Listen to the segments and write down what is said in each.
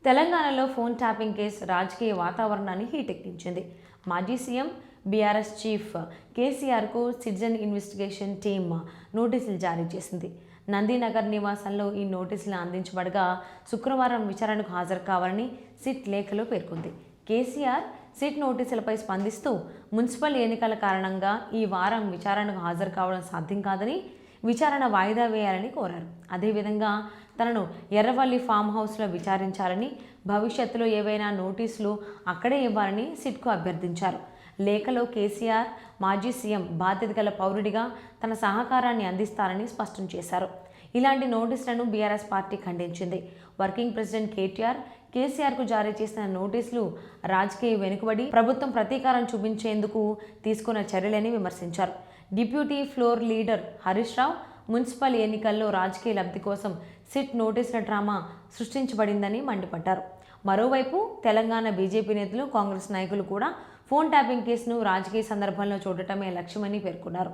తెలంగాణలో phone tapping case రాజకీయ వాతావరణాన్ని హీటెక్కించింది. మాజీ సీఎం బీఆర్ఎస్ చీఫ్ కేసీఆర్కు సిటిజన్ ఇన్వెస్టిగేషన్ టీమ్ నోటీసులు జారీ చేసింది. నందినగర్ నివాసంలో ఈ నోటీసులు అందించబడగా శుక్రవారం విచారణకు హాజరు కావాలని సిట్ లేఖలో పేర్కొంది. కేసీఆర్ సిట్ నోటీసులపై స్పందిస్తూ మున్సిపల్ ఎన్నికల కారణంగా ఈ వారం విచారణకు హాజరు కావడం సాధ్యం కాదని, విచారణ వాయిదా వేయాలని కోరారు. అదేవిధంగా తనను ఎర్రవల్లి ఫామ్ హౌస్లో విచారించాలని, భవిష్యత్తులో ఏవైనా నోటీసులు అక్కడే ఇవ్వాలని సిట్కు అభ్యర్థించారు. లేఖలో కేసీఆర్ మాజీ సీఎం బాధ్యత గల పౌరుడిగా తన సహకారాన్ని అందిస్తారని స్పష్టం చేశారు. ఇలాంటి నోటీసులను బీఆర్ఎస్ పార్టీ ఖండించింది. వర్కింగ్ ప్రెసిడెంట్ కేసీఆర్కు జారీ చేసిన నోటీసులు రాజకీయ వెనుకబడి ప్రభుత్వం ప్రతీకారం చూపించేందుకు తీసుకున్న చర్యలని విమర్శించారు. Deputy floor leader Harish Rao municipal ఎన్నికల్లో రాజకీయ లబ్ధి కోసం సిట్ నోటీసుల డ్రామా సృష్టించబడిందని మండిపడ్డారు. మరోవైపు తెలంగాణ బీజేపీ నేతలు, కాంగ్రెస్ నాయకులు కూడా ఫోన్ ట్యాపింగ్ కేసును రాజకీయ సందర్భంలో చూడటమే లక్ష్యమని పేర్కొన్నారు.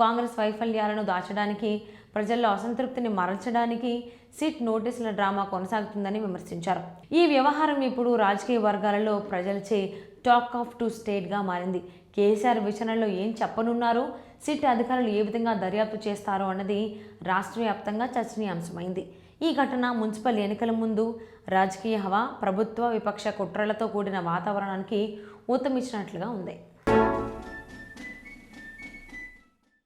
కాంగ్రెస్ వైఫల్యాలను దాచడానికి, ప్రజల్లో అసంతృప్తిని మరల్చడానికి సిట్ నోటీసుల డ్రామా కొనసాగుతుందని విమర్శించారు. ఈ వ్యవహారం ఇప్పుడు రాజకీయ వర్గాలలో ప్రజలచే టాక్ ఆఫ్ టు స్టేట్గా మారింది. కేసీఆర్ విచారణలో ఏం చెప్పనున్నారు, సిట్ అధికారులు ఏ విధంగా దర్యాప్తు చేస్తారో అన్నది రాష్ట్ర వ్యాప్తంగా చర్చనీయాంశమైంది. ఈ ఘటన మున్సిపల్ ఎన్నికల ముందు రాజకీయ హవా, ప్రభుత్వ విపక్ష కుట్రలతో కూడిన వాతావరణానికి ఊతమిచ్చినట్లుగా ఉంది.